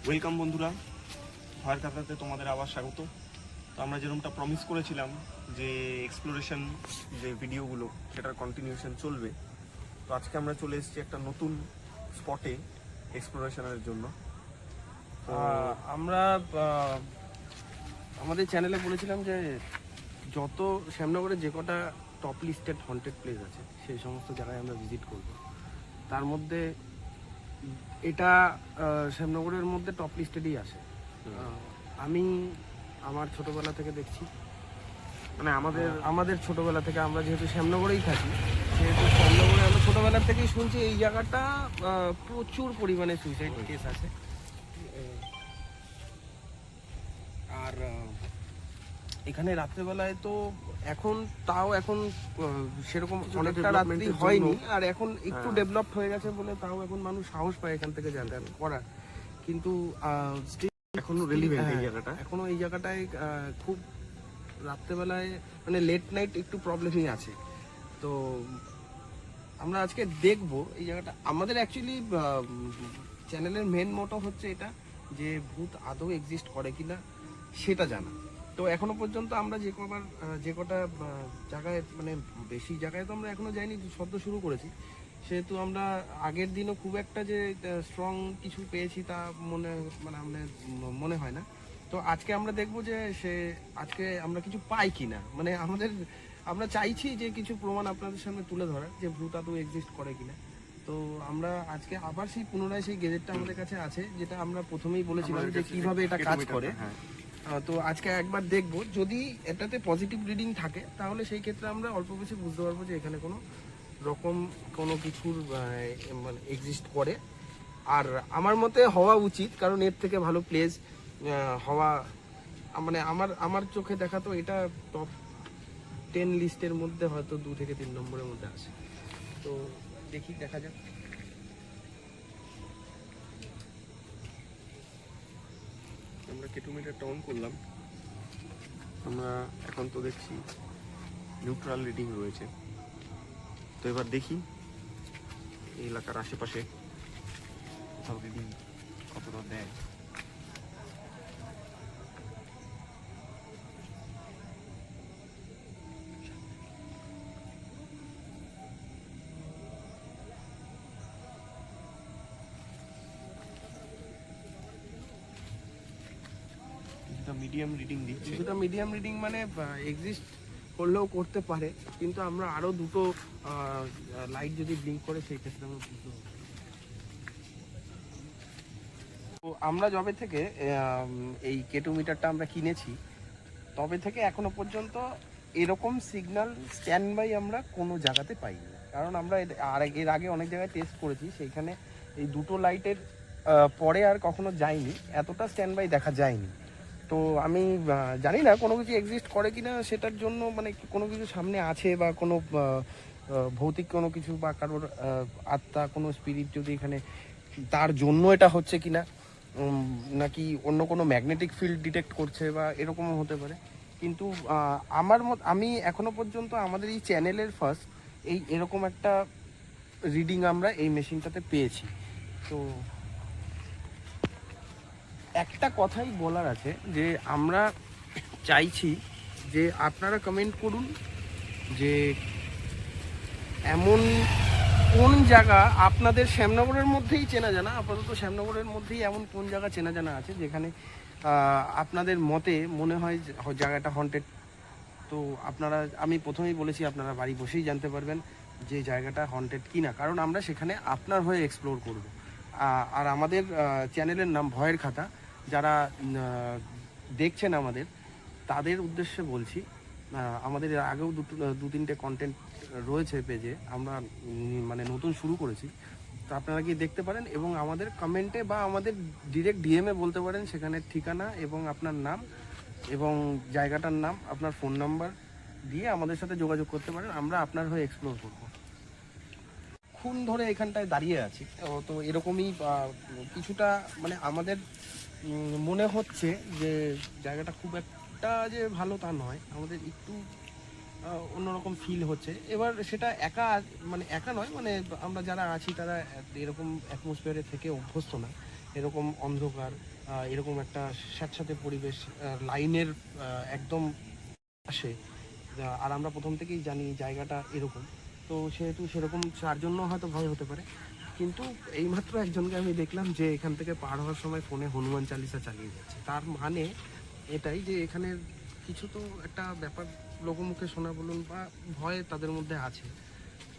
Welcome বন্ধুরা, ভয়ের কাতাতে তোমাদের আবার স্বাগত। তো আমরা যেরকমটা প্রমিস করেছিলাম যে এক্সপ্লোরেশন যে ভিডিওগুলো সেটার কন্টিনিউশন চলবে। তো আজকে আমরা চলে এসেছি একটা নতুন স্পটে এক্সপ্লোরেশনের জন্য। আমরা আমাদের চ্যানেলে বলেছিলাম যে যত শ্যামনগরে যে কটা টপ লিস্টেড হন্টেড প্লেস আছে সেই সমস্ত জায়গায় আমরা ভিজিট করব। তার মধ্যে এটা শ্যামনগরের মধ্যে টপ লিস্টেডই আসে। আমি আমার ছোটবেলা থেকে দেখছি, মানে আমাদের ছোটবেলা থেকে, আমরা যেহেতু শ্যামনগরেই থাকি সেহেতু শ্যামনগরে আমরা ছোটবেলার থেকেই শুনছি এই জায়গাটা প্রচুর পরিমাণে সুইসাইড কেস আছে। আর এখানে রাত্রেবেলায় তো এখন সেরকম অনেকটা রাত্রি হয়নি, আর এখন একটু ডেভেলপড হয়ে গেছে বলে তাও এখন মানুষ সাহস পায় এখান থেকে যাতায়াত করার। কিন্তু এখনো রেলিভেন্ট এই জায়গাটা, এখনো এই জায়গাটায় খুব রাত্রেবেলায় মানে লেট নাইট একটু প্রবলেমই আছে। তো আমরা আজকে দেখবো এই জায়গাটা। আমাদের অ্যাকচুয়ালি চ্যানেলের মেন মোটো হচ্ছে এটা, যে ভূত আদৌ এক্সিস্ট করে কিনা সেটা জানা। তো এখনো পর্যন্ত আমরা যে কটা জায়গায়, মানে বেশি জায়গায় তো আমরা এখনো যাইনি, সদ্য শুরু করেছি, সেহেতু আমরা আগের দিনও খুব একটা যে স্ট্রং কিছু পেয়েছি তা মনে হয় না। তো আজকে আমরা দেখবো যে আজকে আমরা কিছু পাই কিনা, মানে আমরা চাইছি যে কিছু প্রমাণ আপনাদের সামনে তুলে ধরার, যে ভূত আদৌ এক্সিস্ট করে কিনা। তো আমরা আজকে আবার পুনরায় সেই গেজেটটা আমাদের কাছে আছে, যেটা আমরা প্রথমেই বলেছিলাম যে কিভাবে এটা কাজ করে। তো আজকে একবার দেখবো, যদি এটাতে পজিটিভ রিডিং থাকে তাহলে সেই ক্ষেত্রে আমরা অল্প বেশি বুঝতে পারবো যে এখানে কোনো কিছুর মানে এক্সিস্ট করে। আর আমার মতে হওয়া উচিত, কারণ এর থেকে ভালো প্লেস হওয়া, মানে আমার চোখে দেখা তো এটা টপ 10 লিস্টের মধ্যে হয়তো 2 থেকে 3 নম্বরের মধ্যে আছে। তো দেখা যাক। আমরা কেটোমিটারটা অন করলাম। আমরা এখন তো দেখছি নিউট্রাল রিডিং রয়েছে। তো এবার দেখি এই এলাকার আশেপাশে কোথাও রিডিং কতটা দেয়। মিডিয়াম রিডিং দিচ্ছে। কিছুটা মিডিয়াম রিডিং মানে এক্সিস্ট করলেও করতে পারে, কিন্তু আমরা আরো দুটো লাইট যদি ব্লিঙ্ক করে সেই ক্ষেত্রে আমরা বুঝতে পারবো। তো আমরা যবে থেকে এই কেটোমিটারটা আমরা কিনেছি তবে থেকে এখনো পর্যন্ত এরকম সিগন্যাল স্ট্যান্ড বাই আমরা কোনো জায়গাতে পাইনি। কারণ আমরা এর আগে অনেক জায়গায় টেস্ট করেছি, সেইখানে এই দুটো লাইটের পরে আর কখনো যায়নি, এতটা স্ট্যান্ড বাই দেখা যায়নি। তো আমি জানি না কোনো কিছু এক্সিস্ট করে কিনা সেটার জন্য, মানে কোনো কিছু সামনে আছে বা কোনো ভৌতিক কোনো কিছু বা কারোর আত্মা, কোনো স্পিরিট যদি এখানে, তার জন্য এটা হচ্ছে কিনা, নাকি অন্য কোনো ম্যাগনেটিক ফিল্ড ডিটেক্ট করছে বা এরকমও হতে পারে। কিন্তু আমি এখনো পর্যন্ত আমাদের এই চ্যানেলের ফার্স্ট এরকম একটা রিডিং আমরা এই মেশিনটাতে পেয়েছি। তো একটা কথাই বলার আছে, যে আমরা চাইছি যে আপনারা কমেন্ট করুন যে এমন কোন জায়গা আপনাদের শ্যামনগরের মধ্যেই চেনা জানা, আপাতত শ্যামনগরের মধ্যেই এমন কোন জায়গা চেনা জানা আছে যেখানে আপনাদের মতে মনে হয় জায়গাটা হন্টেড। তো আমি প্রথমেই বলেছি, আপনারা বাড়ি বসেই জানতে পারবেন যে জায়গাটা হন্টেড কিনা, কারণ আমরা সেখানে আপনার হয়ে এক্সপ্লোর করব। আর আমাদের চ্যানেলের নাম ভয়ের খাতা। যারা দেখছেন আমাদের, তাদের উদ্দেশ্যে বলছি, আমাদের এর আগেও দু তিনটে কন্টেন্ট রয়েছে পেজে, আমরা মানে নতুন শুরু করেছি। তো আপনারা গিয়ে দেখতে পারেন এবং আমাদের কমেন্টে বা আমাদের ডিরেক্ট ডিএমে বলতে পারেন সেখানের ঠিকানা এবং আপনার নাম এবং জায়গাটার নাম, আপনার ফোন নাম্বার দিয়ে আমাদের সাথে যোগাযোগ করতে পারেন। আমরা আপনার হয়ে এক্সপ্লোর করব। খুন ধরে এখানটায় দাঁড়িয়ে আছি, তো এরকমই কিছুটা, মানে আমাদের মনে হচ্ছে যে জায়গাটা খুব একটা যে ভালো তা নয়, আমাদের একটু অন্যরকম ফিল হচ্ছে। এবার সেটা একা নয়, মানে আমরা যারা আছি তারা এরকম অ্যাটমসফিয়ারে থেকে অভ্যস্ত না, এরকম অন্ধকার এরকম একটা স্যাঁতস্যাঁতে পরিবেশ, লাইনের একদম আসে, আর আমরা প্রথম থেকেই জানি জায়গাটা এরকম, তো সেহেতু সেরকম তার জন্য হয়তো ভয় হতে পারে। কিন্তু এইমাত্র একজনকে আমি দেখলাম যে এখান থেকে পার হওয়ার সময় ফোনে হনুমান চালিসা চালিয়ে যাচ্ছে। তার মানে এটাই যে এখানে কিছু তো একটা ব্যাপার লোকমুখে শোনা বলুন বা ভয় তাদের মধ্যে আছে।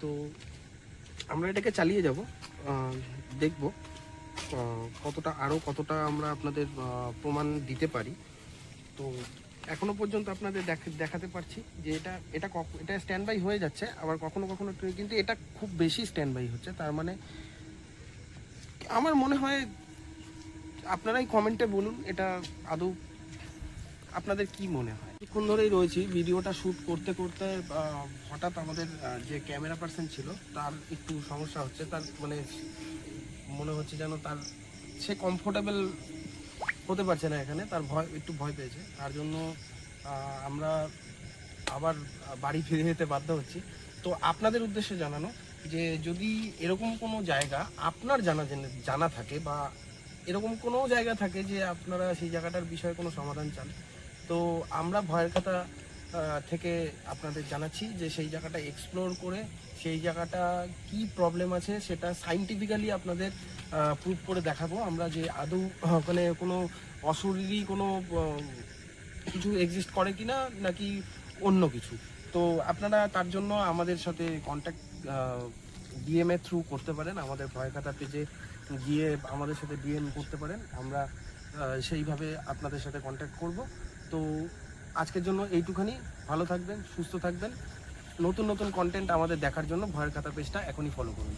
তো আমরা এটাকে চালিয়ে যাব, দেখব কতটা আমরা আপনাদের প্রমাণ দিতে পারি। তো এখনো পর্যন্ত আপনাদের দেখাতে পারছি যে এটা স্ট্যান্ড বাই হয়ে যাচ্ছে, আবার কখনো কখনো কিন্তু এটা খুব বেশি স্ট্যান্ড বাই হচ্ছে। তার মানে আমার মনে হয় আপনারাই কমেন্টে বলুন এটা আদৌ আপনাদের কি মনে হয়। কিছুক্ষণ ধরেই রয়েছি ভিডিওটা শ্যুট করতে করতে, হঠাৎ আমাদের যে ক্যামেরা পার্সন ছিল তার একটু সমস্যা হচ্ছে। তার মানে মনে হচ্ছে যেন সে কমফোর্টেবল হতে পারছে না এখানে, তার একটু ভয় পেয়েছে। তার জন্য আমরা আবার বাড়ি ফিরে যেতে বাধ্য হচ্ছি। তো আপনাদের উদ্দেশ্যে জানানো যে যদি এরকম কোনো জায়গা আপনার জানা থাকে বা এরকম কোনো জায়গা থাকে যে আপনারা সেই জায়গাটার বিষয়ে কোনো সমাধান চান, তো আমরা ভয়ের কথা থেকে আপনাদের জানাচ্ছি যে সেই জায়গাটা এক্সপ্লোর করে সেই জায়গাটা কি প্রবলেম আছে সেটা সাইন্টিফিক্যালি আপনাদের প্রুভ করে দেখাবো আমরা যে আদৌ ওখানে কোনো অশরীরী কোনো কিছু এক্সিস্ট করে কিনা নাকি অন্য কিছু। তো আপনারা তার জন্য আমাদের সাথে কন্ট্যাক্ট ডিএম এর থ্রু করতে পারেন, আমাদের ভয়খাতা পেজে গিয়ে আমাদের সাথে ডিএম করতে পারেন। আমরা সেইভাবে আপনাদের সাথে কন্ট্যাক্ট করব। তো আজকের জন্য এইটুখানি। ভালো থাকবেন, সুস্থ থাকবেন। নতুন নতুন কন্টেন্ট আমাদের দেখার জন্য ভয়ের খাতা পেজটা এখনই ফলো করুন।